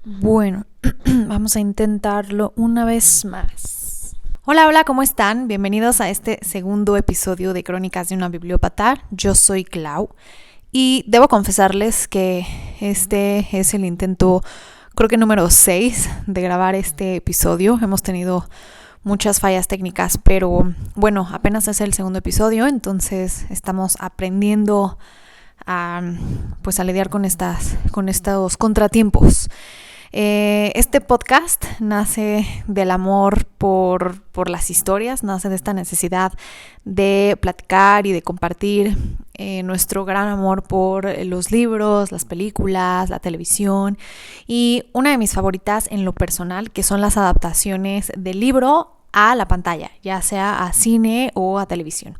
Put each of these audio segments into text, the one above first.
Bueno, vamos a intentarlo una vez más. Hola, ¿cómo están? Bienvenidos a este segundo episodio de Crónicas de una Bibliópata. Yo soy Clau y debo confesarles que este es el intento, creo que número 6 de grabar este episodio. Hemos tenido muchas fallas técnicas, pero bueno, apenas es el segundo episodio, entonces estamos aprendiendo a lidiar con estos contratiempos. Este podcast nace del amor por las historias, nace de esta necesidad de platicar y de compartir nuestro gran amor por los libros, las películas, la televisión y una de mis favoritas en lo personal, que son las adaptaciones del libro a la pantalla, ya sea a cine o a televisión.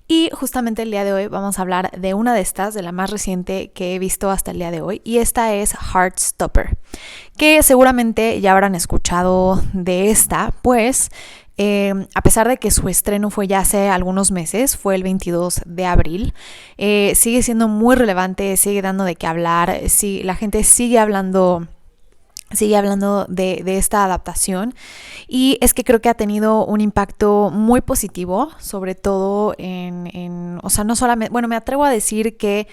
Y justamente el día de hoy vamos a hablar de una de estas, de la más reciente que he visto hasta el día de hoy, y esta es Heartstopper, que seguramente ya habrán escuchado de esta, pues a pesar de que su estreno fue ya hace algunos meses, fue el 22 de abril, sigue siendo muy relevante, sigue dando de qué hablar, sí, la gente sigue hablando de esta adaptación, y es que creo que ha tenido un impacto muy positivo, sobre todo o sea, no solamente, bueno, me atrevo a decir que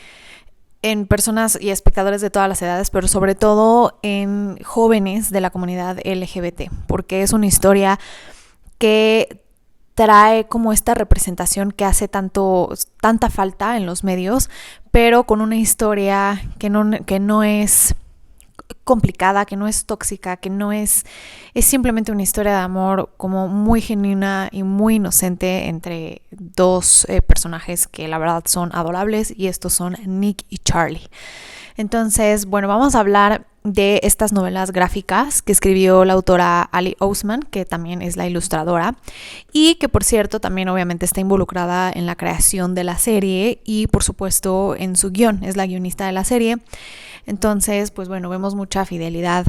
en personas y espectadores de todas las edades, pero sobre todo en jóvenes de la comunidad LGBT, porque es una historia que trae como esta representación que hace tanta falta en los medios, pero con una historia que no es complicada, que no es tóxica, que no es simplemente una historia de amor como muy genuina y muy inocente entre dos personajes que la verdad son adorables, y estos son Nick y Charlie. Entonces, bueno, vamos a hablar de estas novelas gráficas que escribió la autora Ali Ousman, que también es la ilustradora, y que por cierto también obviamente está involucrada en la creación de la serie y por supuesto en su guión, es la guionista de la serie. Entonces, pues bueno, vemos mucha fidelidad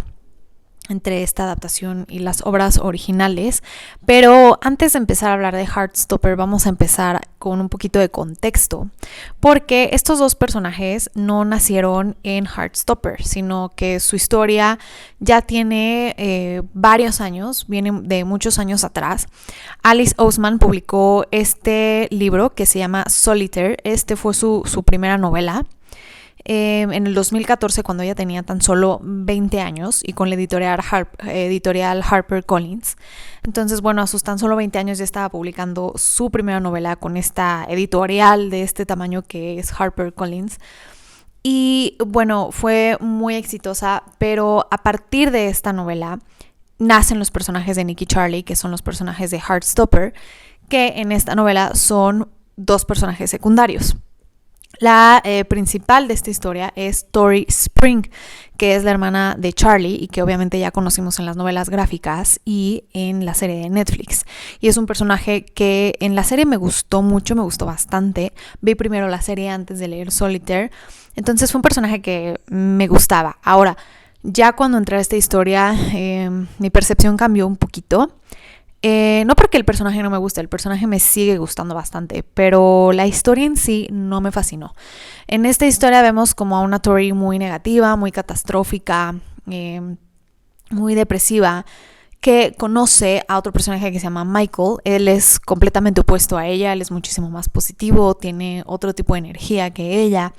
entre esta adaptación y las obras originales. Pero antes de empezar a hablar de Heartstopper, vamos a empezar con un poquito de contexto, porque estos dos personajes no nacieron en Heartstopper, sino que su historia ya tiene varios años, viene de muchos años atrás. Alice Ousman publicó este libro que se llama Solitaire. Este fue su primera novela. En el 2014, cuando ella tenía tan solo 20 años y con la editorial HarperCollins. Entonces, bueno, a sus tan solo 20 años ya estaba publicando su primera novela con esta editorial de este tamaño que es HarperCollins. Y bueno, fue muy exitosa, pero a partir de esta novela nacen los personajes de Nick y Charlie, que son los personajes de Heartstopper, que en esta novela son dos personajes secundarios. La principal de esta historia es Tori Spring, que es la hermana de Charlie y que obviamente ya conocimos en las novelas gráficas y en la serie de Netflix. Y es un personaje que en la serie me gustó mucho, me gustó bastante. Vi primero la serie antes de leer Solitaire, entonces fue un personaje que me gustaba. Ahora, ya cuando entré a esta historia, mi percepción cambió un poquito. No porque el personaje no me guste, el personaje me sigue gustando bastante, pero la historia en sí no me fascinó. En esta historia vemos como a una Tori muy negativa, muy catastrófica, muy depresiva, que conoce a otro personaje que se llama Michael. Él es completamente opuesto a ella, él es muchísimo más positivo, tiene otro tipo de energía que ella.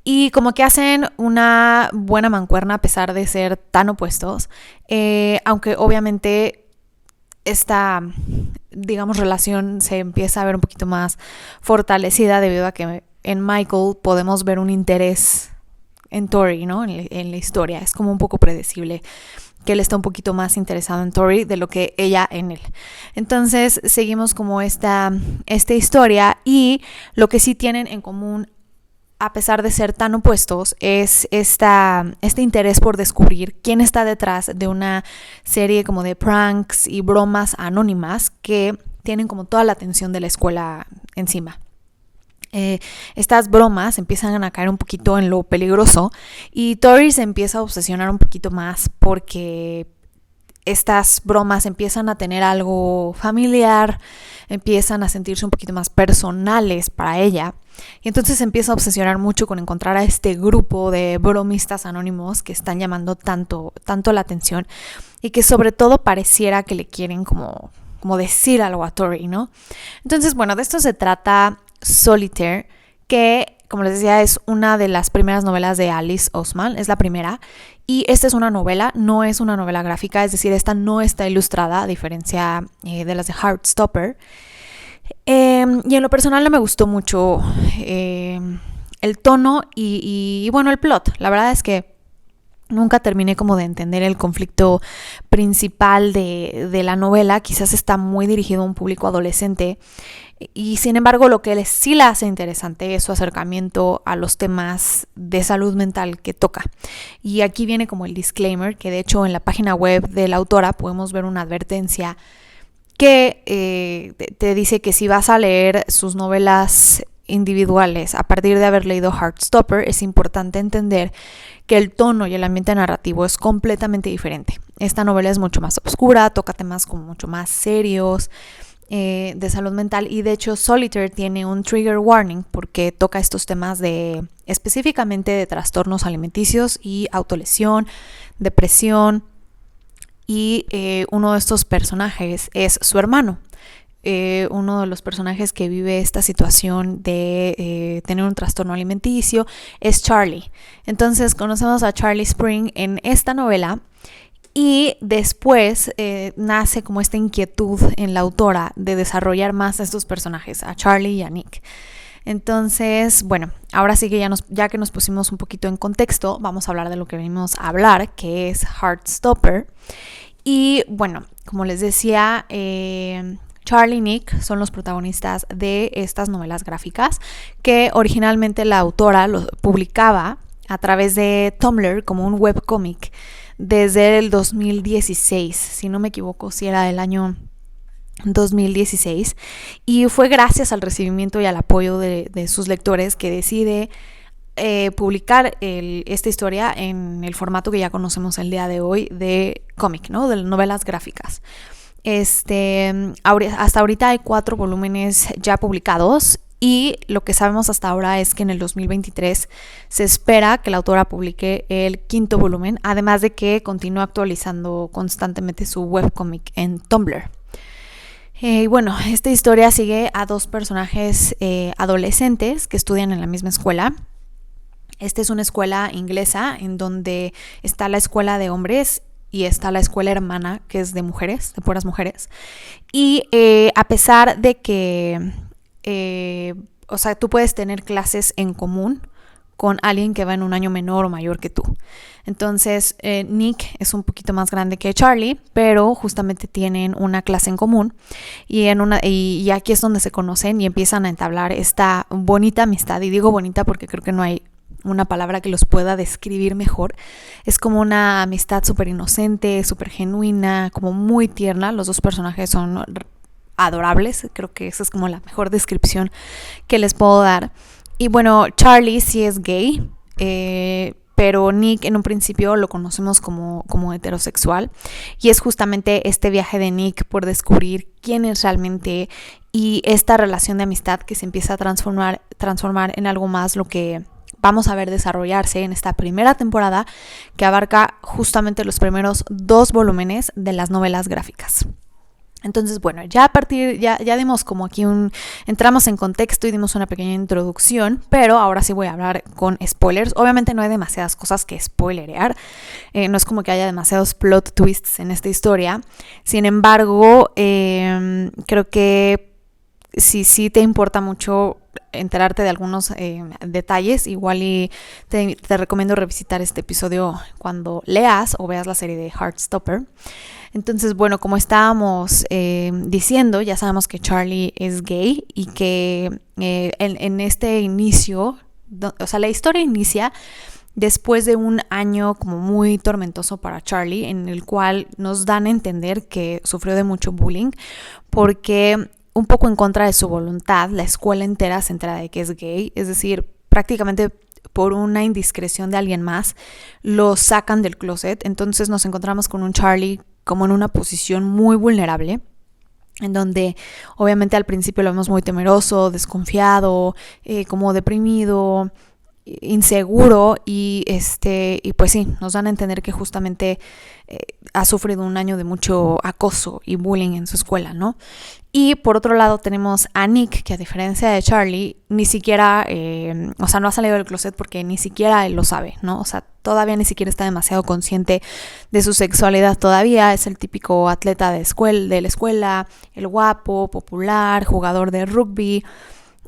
Y como que hacen una buena mancuerna a pesar de ser tan opuestos, aunque obviamente esta, digamos, relación se empieza a ver un poquito más fortalecida debido a que en Michael podemos ver un interés en Tori, ¿no? En la historia. Es como un poco predecible que él está un poquito más interesado en Tori de lo que ella en él. Entonces seguimos como esta historia, y lo que sí tienen en común, a pesar de ser tan opuestos, es este interés por descubrir quién está detrás de una serie como de pranks y bromas anónimas que tienen como toda la atención de la escuela encima. Estas bromas empiezan a caer un poquito en lo peligroso, y Tori se empieza a obsesionar un poquito más porque estas bromas empiezan a tener algo familiar, empiezan a sentirse un poquito más personales para ella. Y entonces se empieza a obsesionar mucho con encontrar a este grupo de bromistas anónimos que están llamando tanto la atención y que sobre todo pareciera que le quieren como decir algo a Tori, ¿no? Entonces, bueno, de esto se trata Solitaire, que, como les decía, es una de las primeras novelas de Alice Oseman, es la primera. Y esta es una novela, no es una novela gráfica, es decir, esta no está ilustrada, a diferencia de las de Heartstopper. Y en lo personal no me gustó mucho el tono y bueno, el plot. La verdad es que nunca terminé como de entender el conflicto principal de la novela. Quizás está muy dirigido a un público adolescente. Y sin embargo, lo que sí la hace interesante es su acercamiento a los temas de salud mental que toca. Y aquí viene como el disclaimer, que de hecho en la página web de la autora podemos ver una advertencia que te dice que si vas a leer sus novelas individuales a partir de haber leído Heartstopper, es importante entender que el tono y el ambiente narrativo es completamente diferente. Esta novela es mucho más oscura, toca temas como mucho más serios, de salud mental, y de hecho Solitaire tiene un trigger warning porque toca estos temas específicamente de trastornos alimenticios y autolesión, depresión, y uno de estos personajes es su hermano. Uno de los personajes que vive esta situación de tener un trastorno alimenticio es Charlie. Entonces conocemos a Charlie Spring en esta novela. Y después nace como esta inquietud en la autora de desarrollar más a estos personajes, a Charlie y a Nick. Entonces, bueno, ahora sí que ya que nos pusimos un poquito en contexto, vamos a hablar de lo que venimos a hablar, que es Heartstopper. Y bueno, como les decía, Charlie y Nick son los protagonistas de estas novelas gráficas que originalmente la autora los publicaba a través de Tumblr como un webcomic desde el 2016, si no me equivoco, si era del año 2016, y fue gracias al recibimiento y al apoyo de sus lectores que decide publicar esta historia en el formato que ya conocemos el día de hoy de cómic, ¿no? De novelas gráficas. Hasta ahorita hay 4 volúmenes ya publicados. Y lo que sabemos hasta ahora es que en el 2023 se espera que la autora publique el 5º volumen, además de que continúa actualizando constantemente su webcomic en Tumblr. Y bueno, esta historia sigue a 2 personajes adolescentes que estudian en la misma escuela. Esta es una escuela inglesa en donde está la escuela de hombres y está la escuela hermana, que es de mujeres, de puras mujeres. Y a pesar de que o sea, tú puedes tener clases en común con alguien que va en un año menor o mayor que tú. Entonces, Nick es un poquito más grande que Charlie, pero justamente tienen una clase en común y aquí es donde se conocen y empiezan a entablar esta bonita amistad. Y digo bonita porque creo que no hay una palabra que los pueda describir mejor. Es como una amistad súper inocente, súper genuina, como muy tierna. Los 2 personajes son adorables, creo que esa es como la mejor descripción que les puedo dar. Y bueno, Charlie sí es gay, pero Nick en un principio lo conocemos como heterosexual, y es justamente este viaje de Nick por descubrir quién es realmente y esta relación de amistad que se empieza a transformar en algo más, lo que vamos a ver desarrollarse en esta primera temporada, que abarca justamente los primeros 2 volúmenes de las novelas gráficas. Entonces, bueno, ya dimos como aquí entramos en contexto y dimos una pequeña introducción, pero ahora sí voy a hablar con spoilers. Obviamente no hay demasiadas cosas que spoilerear, no es como que haya demasiados plot twists en esta historia. Sin embargo, creo que si te importa mucho enterarte de algunos detalles, igual y te recomiendo revisitar este episodio cuando leas o veas la serie de Heartstopper. Entonces, bueno, como estábamos diciendo, ya sabemos que Charlie es gay y que en este inicio, o sea, la historia inicia después de un año como muy tormentoso para Charlie, en el cual nos dan a entender que sufrió de mucho bullying, porque un poco en contra de su voluntad, la escuela entera se entera de que es gay, es decir, prácticamente por una indiscreción de alguien más, lo sacan del closet. Entonces nos encontramos con un Charlie como en una posición muy vulnerable, en donde obviamente al principio lo vemos muy temeroso, desconfiado, como deprimido, inseguro, y pues sí, nos dan a entender que justamente ha sufrido un año de mucho acoso y bullying en su escuela, ¿no? Y por otro lado tenemos a Nick, que a diferencia de Charlie, ni siquiera, no ha salido del closet porque ni siquiera él lo sabe, ¿no? O sea, todavía ni siquiera está demasiado consciente de su sexualidad todavía. Es el típico atleta de la escuela, el guapo, popular, jugador de rugby,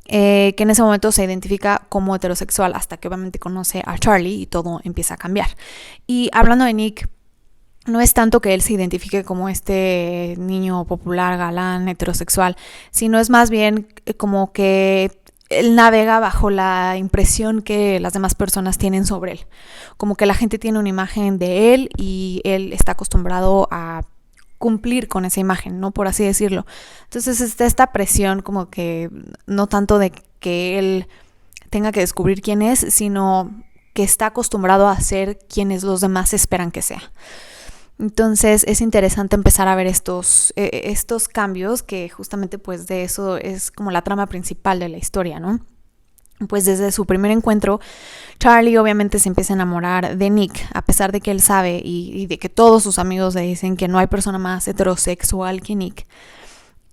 que en ese momento se identifica como heterosexual hasta que obviamente conoce a Charlie y todo empieza a cambiar. Y hablando de Nick, no es tanto que él se identifique como este niño popular, galán, heterosexual, sino es más bien como que él navega bajo la impresión que las demás personas tienen sobre él. Como que la gente tiene una imagen de él y él está acostumbrado a cumplir con esa imagen, ¿no? Por así decirlo. Entonces está esta presión como que no tanto de que él tenga que descubrir quién es, sino que está acostumbrado a ser quienes los demás esperan que sea. Entonces es interesante empezar a ver estos cambios, que justamente pues de eso es como la trama principal de la historia, ¿no? Pues desde su primer encuentro, Charlie obviamente se empieza a enamorar de Nick, a pesar de que él sabe y de que todos sus amigos le dicen que no hay persona más heterosexual que Nick.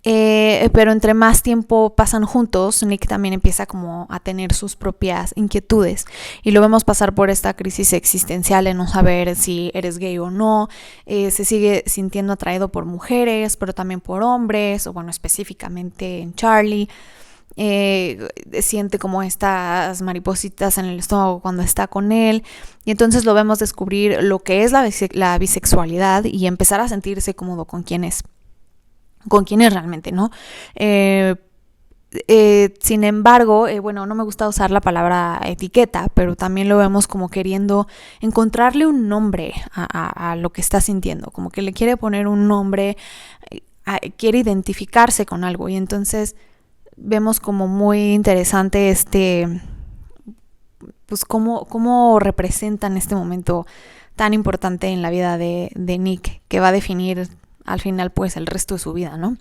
Pero entre más tiempo pasan juntos, Nick también empieza como a tener sus propias inquietudes y lo vemos pasar por esta crisis existencial de no saber si eres gay o no. Se sigue sintiendo atraído por mujeres, pero también por hombres, o bueno, específicamente en Charlie. Siente como estas maripositas en el estómago cuando está con él, y entonces lo vemos descubrir lo que es la bisexualidad y empezar a sentirse cómodo con quién es realmente, ¿no? Sin embargo, bueno, no me gusta usar la palabra etiqueta, pero también lo vemos como queriendo encontrarle un nombre a lo que está sintiendo, como que le quiere poner un nombre, quiere identificarse con algo, y entonces vemos como muy interesante pues cómo representan este momento tan importante en la vida de Nick, que va a definir al final pues el resto de su vida, ¿no?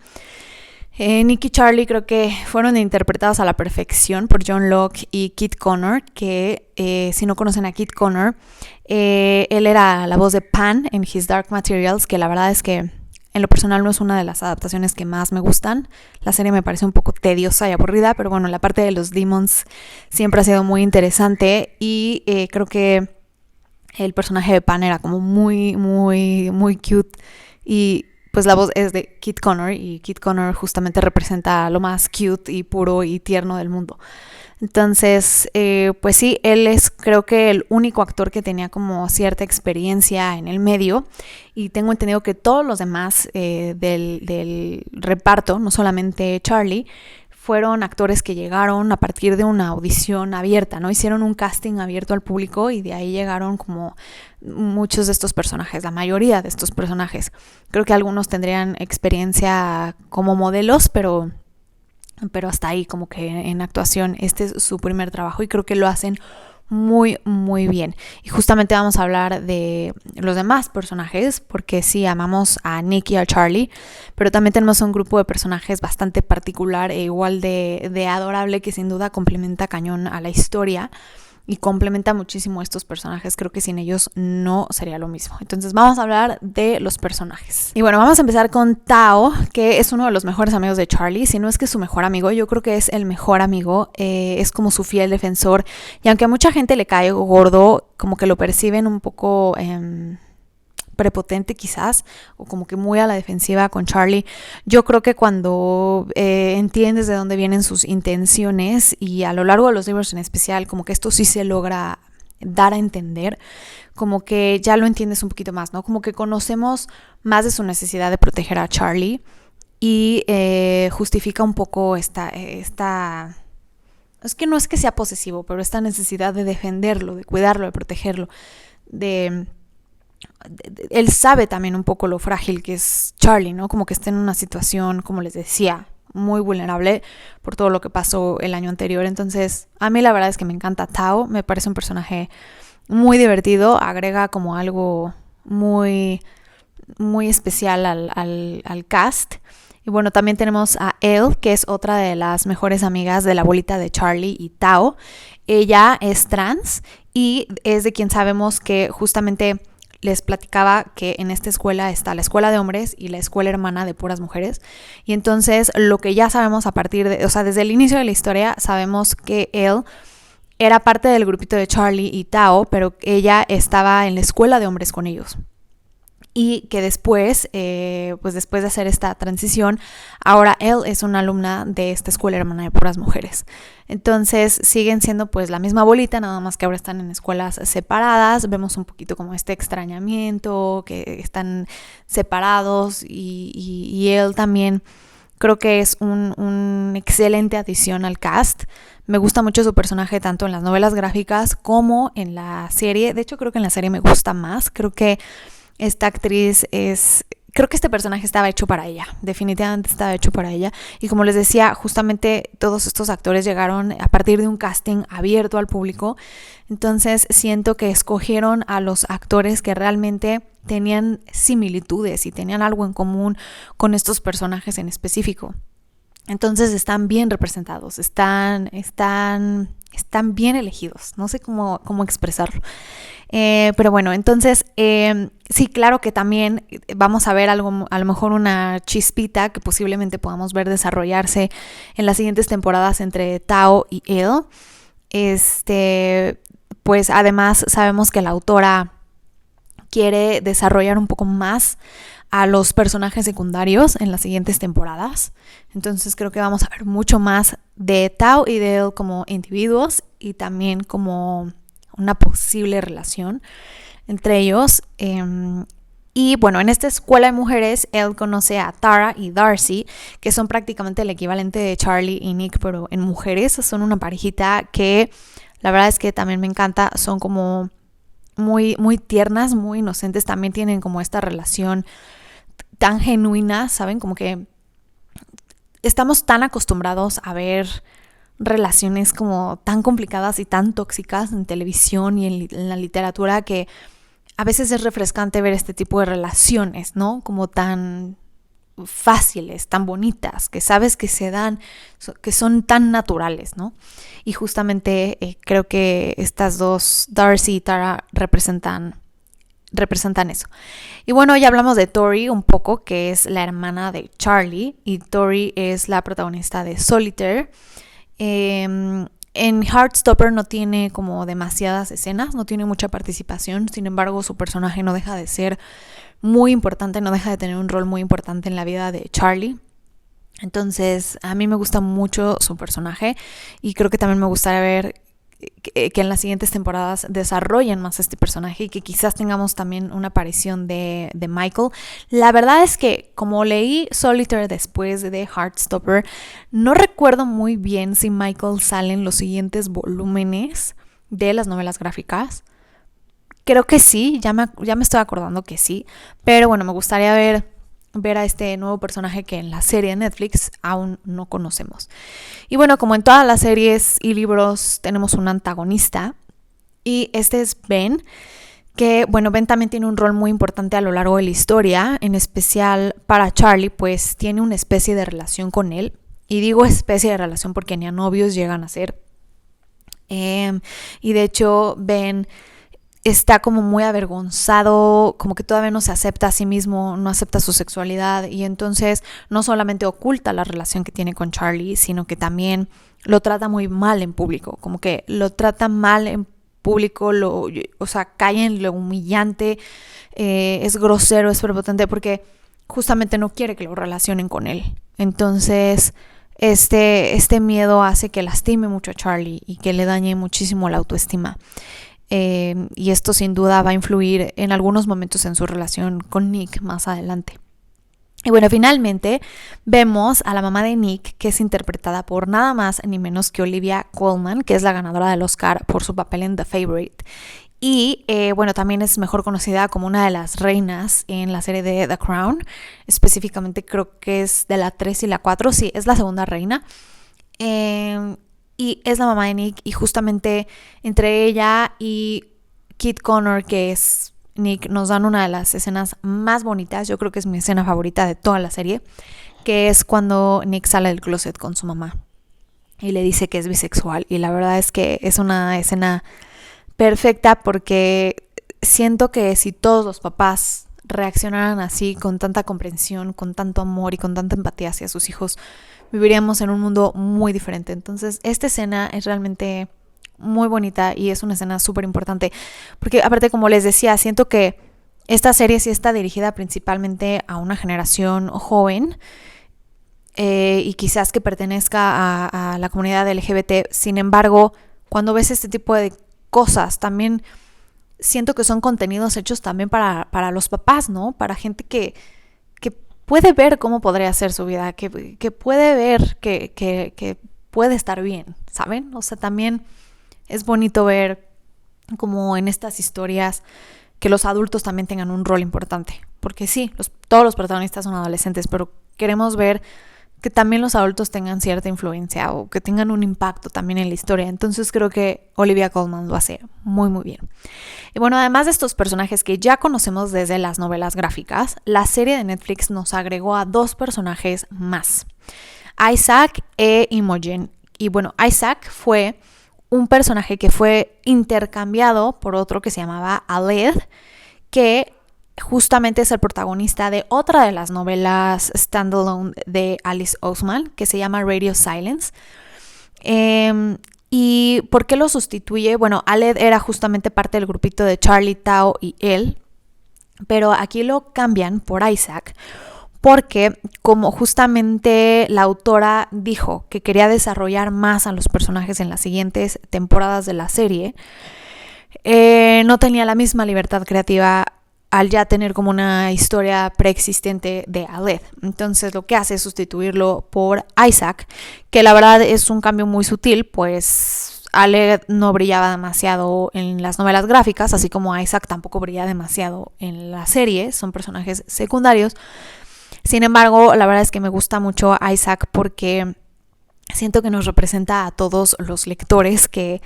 Nick y Charlie creo que fueron interpretados a la perfección por John Locke y Kit Connor, que si no conocen a Kit Connor, él era la voz de Pan en His Dark Materials, que la verdad es que en lo personal no es una de las adaptaciones que más me gustan. La serie me parece un poco tediosa y aburrida, pero bueno, la parte de los demons siempre ha sido muy interesante, y creo que el personaje de Pan era como muy, muy, muy cute, y pues la voz es de Kit Connor, y Kit Connor justamente representa lo más cute y puro y tierno del mundo. Entonces, pues sí, él es creo que el único actor que tenía como cierta experiencia en el medio, y tengo entendido que todos los demás del reparto, no solamente Charlie, fueron actores que llegaron a partir de una audición abierta, ¿no? Hicieron un casting abierto al público y de ahí llegaron como muchos de estos personajes, la mayoría de estos personajes. Creo que algunos tendrían experiencia como modelos, pero hasta ahí, como que en actuación este es su primer trabajo, y creo que lo hacen muy, muy bien. Y justamente vamos a hablar de los demás personajes, porque sí, amamos a Nick y a Charlie, pero también tenemos un grupo de personajes bastante particular e igual de adorable, que sin duda complementa cañón a la historia y complementa muchísimo a estos personajes. Creo que sin ellos no sería lo mismo. Entonces vamos a hablar de los personajes. Y bueno, vamos a empezar con Tao, que es uno de los mejores amigos de Charlie. Si no es que su mejor amigo, yo creo que es el mejor amigo. Es como su fiel defensor. Y aunque a mucha gente le cae gordo, como que lo perciben un poco prepotente quizás, o como que muy a la defensiva con Charlie, yo creo que cuando entiendes de dónde vienen sus intenciones, y a lo largo de los libros en especial, como que esto sí se logra dar a entender, como que ya lo entiendes un poquito más, ¿no? Como que conocemos más de su necesidad de proteger a Charlie, y justifica un poco esta es que no es que sea posesivo, pero esta necesidad de defenderlo, de cuidarlo, de protegerlo, él sabe también un poco lo frágil que es Charlie, ¿no? Como que está en una situación, como les decía, muy vulnerable por todo lo que pasó el año anterior. Entonces, a mí la verdad es que me encanta Tao, me parece un personaje muy divertido, agrega como algo muy muy especial al cast. Y bueno, también tenemos a Elle, que es otra de las mejores amigas de la abuelita de Charlie y Tao. Ella es trans y es de quien sabemos que justamente les platicaba que en esta escuela está la escuela de hombres y la escuela hermana de puras mujeres. Y entonces lo que ya sabemos a partir de, o sea, desde el inicio de la historia sabemos que Elle era parte del grupito de Charlie y Tao, pero ella estaba en la escuela de hombres con ellos. Y que después, pues después de hacer esta transición, ahora él es una alumna de esta escuela hermana de puras mujeres. Entonces siguen siendo pues la misma bolita, nada más que ahora están en escuelas separadas. Vemos un poquito como este extrañamiento, que están separados y él también creo que es un excelente adición al cast. Me gusta mucho su personaje tanto en las novelas gráficas como en la serie. De hecho creo que en la serie me gusta más. Creo que esta actriz creo que este personaje estaba hecho para ella, definitivamente estaba hecho para ella. Y como les decía, justamente todos estos actores llegaron a partir de un casting abierto al público. Entonces siento que escogieron a los actores que realmente tenían similitudes y tenían algo en común con estos personajes en específico. Entonces están bien representados, están bien elegidos, no sé cómo expresarlo. Pero bueno, entonces sí, claro que también vamos a ver algo, a lo mejor una chispita que posiblemente podamos ver desarrollarse en las siguientes temporadas entre Tao y Elle. Pues además sabemos que la autora quiere desarrollar un poco más a los personajes secundarios en las siguientes temporadas. Entonces creo que vamos a ver mucho más de Tao y de Elle como individuos y también como una posible relación entre ellos. Y bueno, en esta escuela de mujeres, Elle conoce a Tara y Darcy, que son prácticamente el equivalente de Charlie y Nick, pero en mujeres. Son una parejita que la verdad es que también me encanta. Son como muy, muy tiernas, muy inocentes. También tienen como esta relación tan genuina, ¿saben? Como que estamos tan acostumbrados a ver relaciones como tan complicadas y tan tóxicas en televisión y en la literatura que a veces es refrescante ver este tipo de relaciones, ¿no? Como tan fáciles, tan bonitas, que sabes que se dan, que son tan naturales, ¿no? Y justamente creo que estas dos, Darcy y Tara, representan eso. Y bueno, ya hablamos de Tori un poco, que es la hermana de Charlie, y Tori es la protagonista de Solitaire. En Heartstopper no tiene como demasiadas escenas, no tiene mucha participación, sin embargo su personaje no deja de ser muy importante, no deja de tener un rol muy importante en la vida de Charlie. Entonces a mí me gusta mucho su personaje y creo que también me gustaría ver que en las siguientes temporadas desarrollen más este personaje y que quizás tengamos también una aparición de Michael. La verdad es que como leí Solitaire después de Heartstopper, no recuerdo muy bien si Michael sale en los siguientes volúmenes de las novelas gráficas. Creo que sí, ya me estoy acordando que sí, pero bueno, me gustaría ver a este nuevo personaje que en la serie de Netflix aún no conocemos. Y bueno, como en todas las series y libros tenemos un antagonista y este es Ben, que bueno, Ben también tiene un rol muy importante a lo largo de la historia, en especial para Charlie, pues tiene una especie de relación con él, y digo especie de relación porque ni a novios llegan a ser. Y de hecho Ben está como muy avergonzado, como que todavía no se acepta a sí mismo, no acepta su sexualidad y entonces no solamente oculta la relación que tiene con Charlie, sino que también lo trata muy mal en público, como que lo trata mal en público, o sea, cae en lo humillante, es grosero, es prepotente porque justamente no quiere que lo relacionen con él. Entonces este miedo hace que lastime mucho a Charlie y que le dañe muchísimo la autoestima. Y esto sin duda va a influir en algunos momentos en su relación con Nick más adelante. Y bueno, finalmente vemos a la mamá de Nick, que es interpretada por nada más ni menos que Olivia Colman, que es la ganadora del Oscar por su papel en The Favourite. Y bueno, también es mejor conocida como una de las reinas en la serie de The Crown. Específicamente creo que es de la 3 y la 4, sí, es la segunda reina. Y es la mamá de Nick y justamente entre ella y Kit Connor, que es Nick nos dan una de las escenas más bonitas, yo creo que es mi escena favorita de toda la serie, que es cuando Nick sale del closet con su mamá y le dice que es bisexual, y la verdad es que es una escena perfecta porque siento que si todos los papás reaccionaran así, con tanta comprensión, con tanto amor y con tanta empatía hacia sus hijos, viviríamos en un mundo muy diferente. Entonces, esta escena es realmente muy bonita y es una escena súper importante porque, aparte, como les decía, siento que esta serie sí está dirigida principalmente a una generación joven, y quizás que pertenezca a la comunidad LGBT. Sin embargo, cuando ves este tipo de cosas, también siento que son contenidos hechos también para los papás, ¿no? Para gente que puede ver cómo podría ser su vida, que puede ver que puede estar bien, ¿saben? O sea, también es bonito ver como en estas historias que los adultos también tengan un rol importante. Porque sí, todos los protagonistas son adolescentes, pero queremos ver que también los adultos tengan cierta influencia o que tengan un impacto también en la historia. Entonces creo que Olivia Colman lo hace muy muy bien. Y bueno, además de estos personajes que ya conocemos desde las novelas gráficas, la serie de Netflix nos agregó a 2 personajes más, Isaac e Imogen. Y bueno, Isaac fue un personaje que fue intercambiado por otro que se llamaba Aled, que justamente es el protagonista de otra de las novelas standalone de Alice Oseman, que se llama Radio Silence. ¿Y por qué lo sustituye? Bueno, Aled era justamente parte del grupito de Charlie, Tao y él, pero aquí lo cambian por Isaac porque, como justamente la autora dijo que quería desarrollar más a los personajes en las siguientes temporadas de la serie, no tenía la misma libertad creativa al ya tener como una historia preexistente de Aled. Entonces lo que hace es sustituirlo por Isaac, que la verdad es un cambio muy sutil, pues Aled no brillaba demasiado en las novelas gráficas, así como Isaac tampoco brilla demasiado en la serie, son personajes secundarios. Sin embargo, la verdad es que me gusta mucho Isaac porque siento que nos representa a todos los lectores que,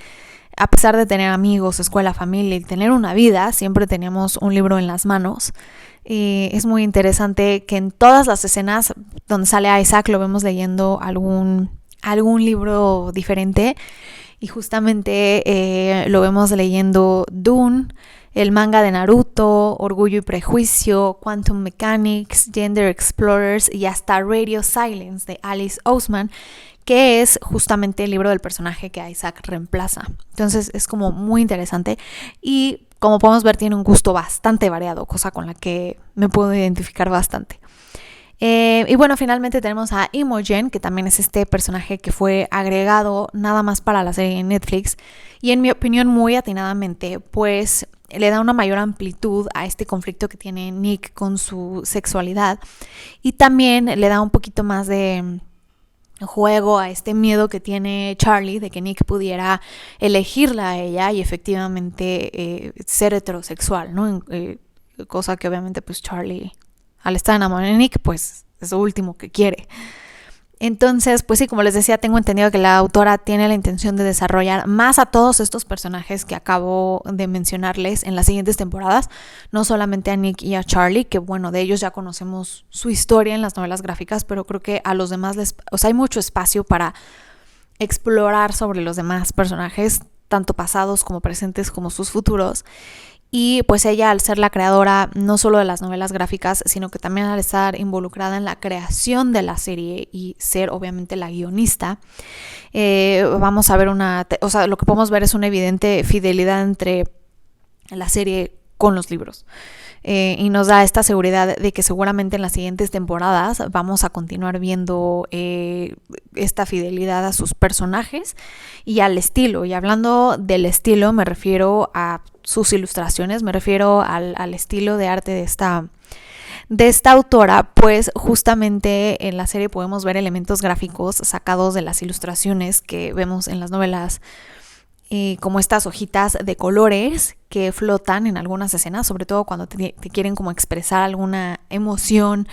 a pesar de tener amigos, escuela, familia y tener una vida, siempre teníamos un libro en las manos. Es muy interesante que en todas las escenas donde sale Isaac lo vemos leyendo algún libro diferente, y justamente lo vemos leyendo Dune, el manga de Naruto, Orgullo y Prejuicio, Quantum Mechanics, Gender Explorers y hasta Radio Silence de Alice Oseman, que es justamente el libro del personaje que Isaac reemplaza. Entonces es como muy interesante y, como podemos ver, tiene un gusto bastante variado, cosa con la que me puedo identificar bastante. Y bueno, finalmente tenemos a Imogen, que también es este personaje que fue agregado nada más para la serie en Netflix, y en mi opinión muy atinadamente, pues le da una mayor amplitud a este conflicto que tiene Nick con su sexualidad, y también le da un poquito más de juego a este miedo que tiene Charlie de que Nick pudiera elegirla a ella y efectivamente ser heterosexual, ¿no? Cosa que obviamente pues Charlie, al estar enamorado de Nick, pues es lo último que quiere. Entonces, pues sí, como les decía, tengo entendido que la autora tiene la intención de desarrollar más a todos estos personajes que acabo de mencionarles en las siguientes temporadas, no solamente a Nick y a Charlie, que bueno, de ellos ya conocemos su historia en las novelas gráficas, pero creo que a los demás hay mucho espacio para explorar sobre los demás personajes, tanto pasados como presentes como sus futuros. Y pues ella, al ser la creadora no solo de las novelas gráficas, sino que también al estar involucrada en la creación de la serie y ser obviamente la guionista, vamos a ver lo que podemos ver es una evidente fidelidad entre la serie con los libros. Y nos da esta seguridad de que seguramente en las siguientes temporadas vamos a continuar viendo esta fidelidad a sus personajes y al estilo. Y hablando del estilo, me refiero a sus ilustraciones, me refiero al estilo de arte de esta autora, pues justamente en la serie podemos ver elementos gráficos sacados de las ilustraciones que vemos en las novelas, como estas hojitas de colores que flotan en algunas escenas, sobre todo cuando te quieren como expresar alguna emoción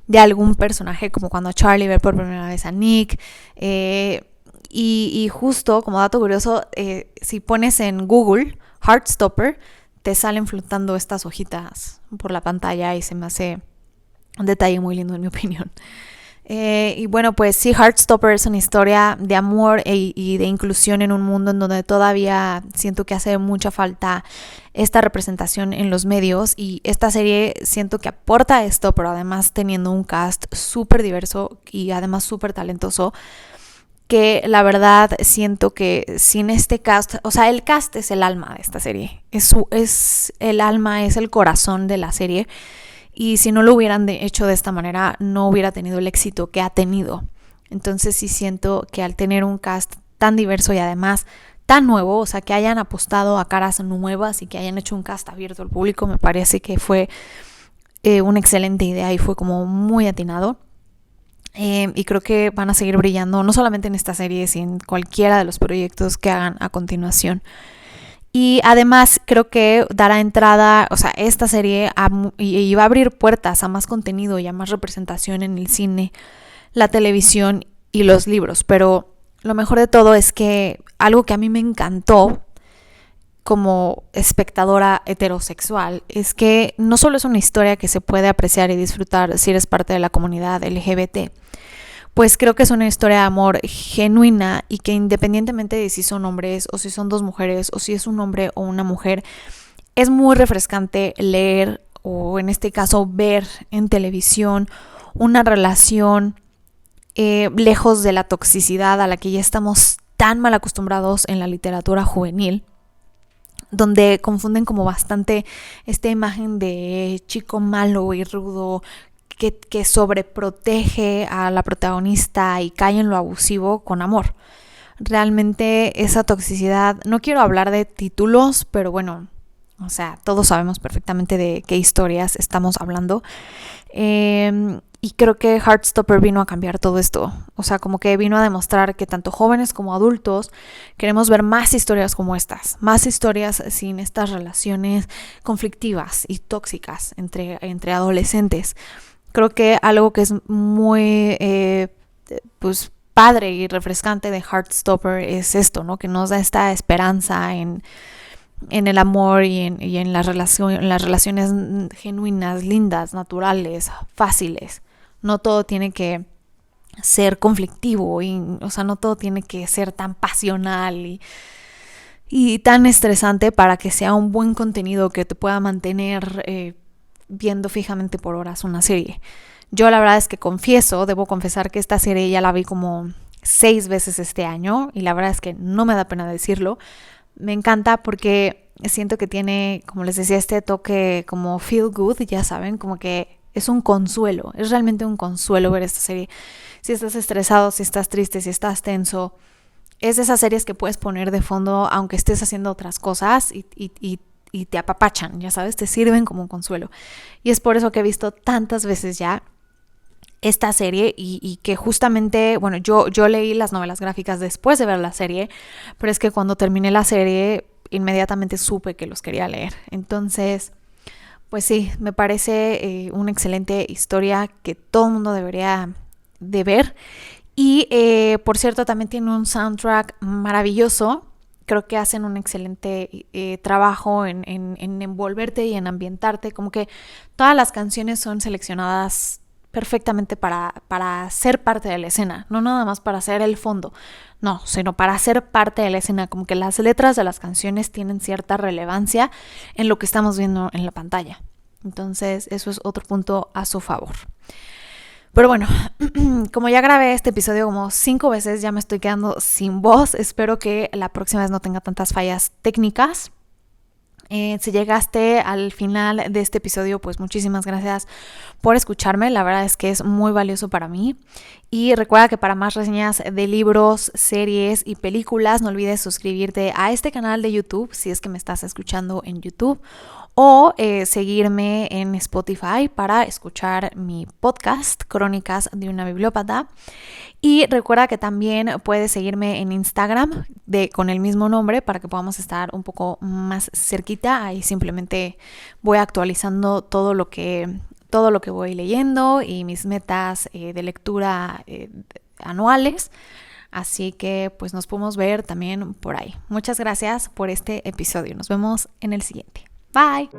de algún personaje, como cuando Charlie ve por primera vez a Nick. Y justo como dato curioso, si pones en Google Heartstopper, te salen flotando estas hojitas por la pantalla y se me hace un detalle muy lindo en mi opinión. Y bueno, pues sí, Heartstopper es una historia de amor y de inclusión en un mundo en donde todavía siento que hace mucha falta esta representación en los medios, y esta serie siento que aporta esto, pero además teniendo un cast súper diverso y además súper talentoso, que la verdad siento que sin este cast, o sea, el cast es el alma de esta serie, es el alma, es el corazón de la serie. Y si no lo hubieran hecho de esta manera, no hubiera tenido el éxito que ha tenido. Entonces sí siento que al tener un cast tan diverso y además tan nuevo, o sea, que hayan apostado a caras nuevas y que hayan hecho un cast abierto al público, me parece que fue una excelente idea y fue como muy atinado. Y creo que van a seguir brillando, no solamente en esta serie, sino en cualquiera de los proyectos que hagan a continuación. Y además creo que dará entrada, o sea, esta serie y va a abrir puertas a más contenido y a más representación en el cine, la televisión y los libros. Pero lo mejor de todo es que algo que a mí me encantó como espectadora heterosexual es que no solo es una historia que se puede apreciar y disfrutar si eres parte de la comunidad LGBT, pues creo que es una historia de amor genuina y que independientemente de si son hombres o si son dos mujeres o si es un hombre o una mujer, es muy refrescante leer o en este caso ver en televisión una relación lejos de la toxicidad a la que ya estamos tan mal acostumbrados en la literatura juvenil, donde confunden como bastante esta imagen de chico malo y rudo que sobreprotege a la protagonista y cae en lo abusivo con amor. Realmente esa toxicidad, no quiero hablar de títulos, pero bueno, o sea, todos sabemos perfectamente de qué historias estamos hablando. Y creo que Heartstopper vino a cambiar todo esto. O sea, como que vino a demostrar que tanto jóvenes como adultos queremos ver más historias como estas. Más historias sin estas relaciones conflictivas y tóxicas entre adolescentes. Creo que algo que es muy pues padre y refrescante de Heartstopper es esto, ¿no? Que nos da esta esperanza en el amor y en las relaciones genuinas, lindas, naturales, fáciles. No todo tiene que ser conflictivo, o sea, no todo tiene que ser tan pasional y tan estresante para que sea un buen contenido que te pueda mantener viendo fijamente por horas una serie. Yo la verdad es que debo confesar que esta serie ya la vi como 6 veces este año y la verdad es que no me da pena decirlo. Me encanta porque siento que tiene, como les decía, este toque como feel good, ya saben, como que es un consuelo, es realmente un consuelo ver esta serie. Si estás estresado, si estás triste, si estás tenso, es de esas series que puedes poner de fondo aunque estés haciendo otras cosas y te apapachan, ya sabes, te sirven como un consuelo. Y es por eso que he visto tantas veces ya esta serie y que justamente, bueno, yo leí las novelas gráficas después de ver la serie, pero es que cuando terminé la serie inmediatamente supe que los quería leer. Entonces, pues sí, me parece una excelente historia que todo el mundo debería de ver. Y por cierto, también tiene un soundtrack maravilloso. Creo que hacen un excelente trabajo en envolverte y en ambientarte. Como que todas las canciones son seleccionadas perfectamente para ser parte de la escena, no nada más para hacer el fondo, no, sino para ser parte de la escena, como que las letras de las canciones tienen cierta relevancia en lo que estamos viendo en la pantalla. Entonces, eso es otro punto a su favor. Pero bueno, como ya grabé este episodio como 5 veces, ya me estoy quedando sin voz. Espero que la próxima vez no tenga tantas fallas técnicas. Si llegaste al final de este episodio, pues muchísimas gracias por escucharme. La verdad es que es muy valioso para mí. Y recuerda que para más reseñas de libros, series y películas, no olvides suscribirte a este canal de YouTube si es que me estás escuchando en YouTube, o seguirme en Spotify para escuchar mi podcast Crónicas de una Bibliópata. Y recuerda que también puedes seguirme en Instagram con el mismo nombre para que podamos estar un poco más cerquita. Ahí simplemente voy actualizando todo lo que voy leyendo y mis metas de lectura anuales. Así que pues nos podemos ver también por ahí. Muchas gracias por este episodio. Nos vemos en el siguiente. Bye.